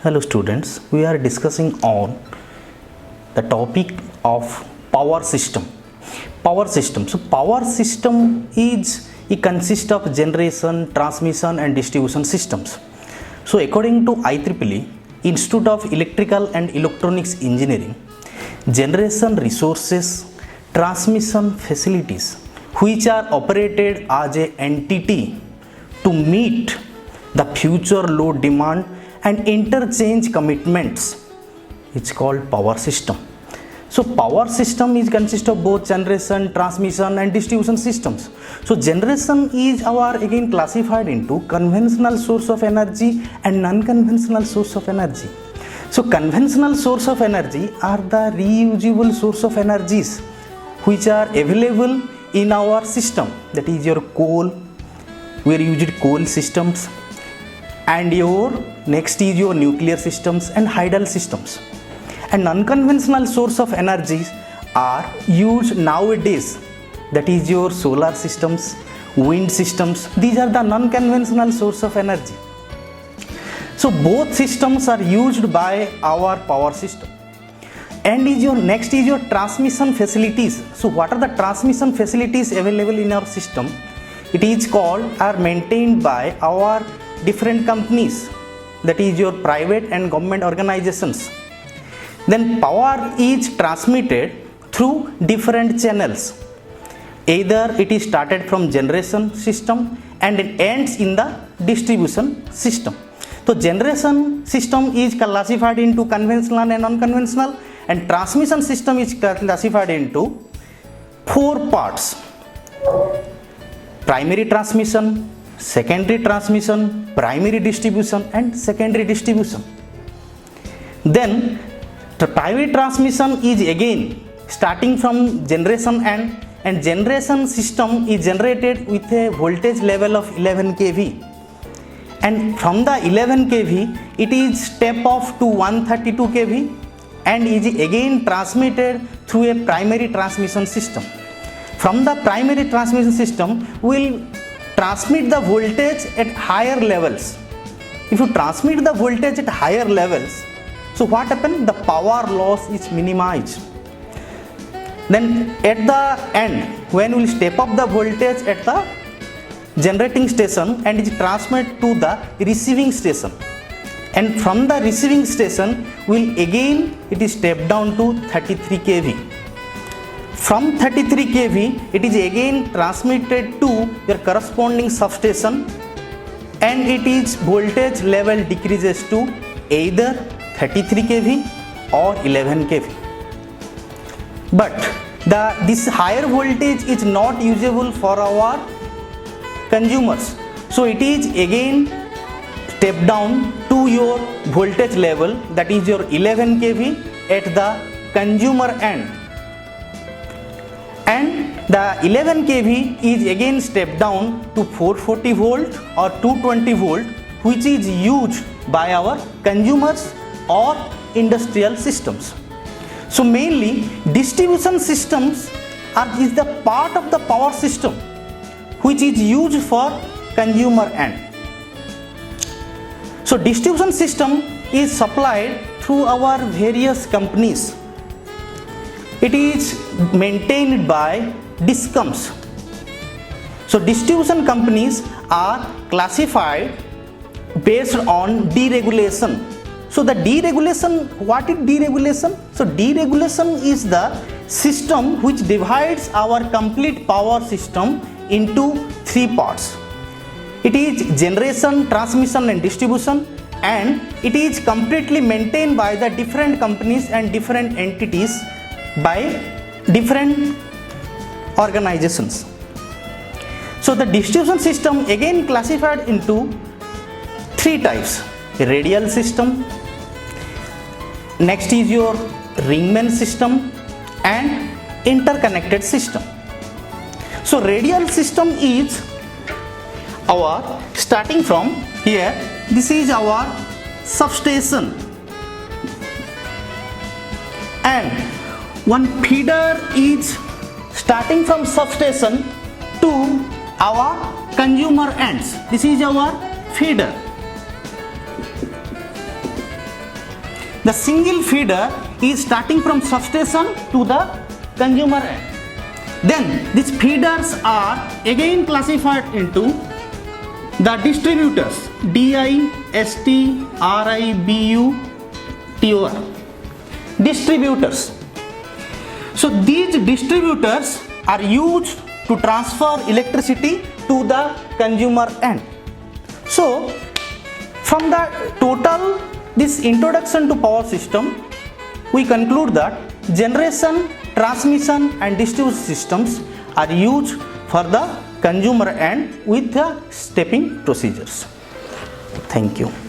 Hello students, we are discussing on the topic of power system. Power system. So power system it consists of generation, transmission and distribution systems. So according to IEEE, Institute of Electrical and Electronics Engineering, generation resources, transmission facilities which are operated as an entity to meet the future load demand and interchange commitments, it's called power system. So power system is consist of both generation, transmission and distribution systems. So generation is again classified into conventional source of energy and non-conventional source of energy. So conventional source of energy are the reusable source of energies which are available in our system, that is your coal, we used coal systems, and your next is your nuclear systems and hydel systems. And unconventional source of energies are used nowadays, that is your solar systems, wind systems. These are the non-conventional source of energy. So both systems are used by our power system. And next is your transmission facilities. So what are the transmission facilities available in our system? It is called are maintained by our different companies, that is your private and government organizations. Then power is transmitted through different channels. Either it is started from generation system and it ends in the distribution system. So generation system is classified into conventional and unconventional, and transmission system is classified into 4 parts: primary transmission, secondary transmission, primary distribution and secondary distribution. Then the primary transmission is again starting from generation and generation system is generated with a voltage level of 11 kV, and from the 11 kV it is step off to 132 kV and is again transmitted through a primary transmission system. From the primary transmission system will transmit the voltage at higher levels. If you transmit the voltage at higher levels, so what happens? The power loss is minimized. Then at the end, when we will step up the voltage at the generating station and it transmit to the receiving station, and from the receiving station will again it is step down to 33 kV. From 33 kV it is again transmitted to your corresponding substation, and it is voltage level decreases to either 33 kV or 11 kV. But this higher voltage is not usable for our consumers, so it is again step down to your voltage level, that is your 11 kV at the consumer end, and the 11 kV is again step down to 440 volt or 220 volt, which is used by our consumers or industrial systems. So mainly distribution systems is the part of the power system which is used for consumer end. So distribution system is supplied through our various companies. It is maintained by DISCOMs. So distribution companies are classified based on deregulation. So the deregulation, what is deregulation? So deregulation is the system which divides our complete power system into 3 parts. It is generation, transmission and distribution, and it is completely maintained by the different companies and different entities by different organizations. So the distribution system again classified into 3 types: radial system, next is your ringmain system and interconnected system. So radial system is our starting from here, this is our substation, and one feeder is starting from substation to our consumer ends. This is our feeder. The single feeder is starting from substation to the consumer end. Then these feeders are again classified into the distributors DI, ST, RI, BU, TOR. Distributors. So these distributors are used to transfer electricity to the consumer end. So from the total this introduction to power system, we conclude that generation, transmission and distribution systems are used for the consumer end with the stepping procedures. Thank you.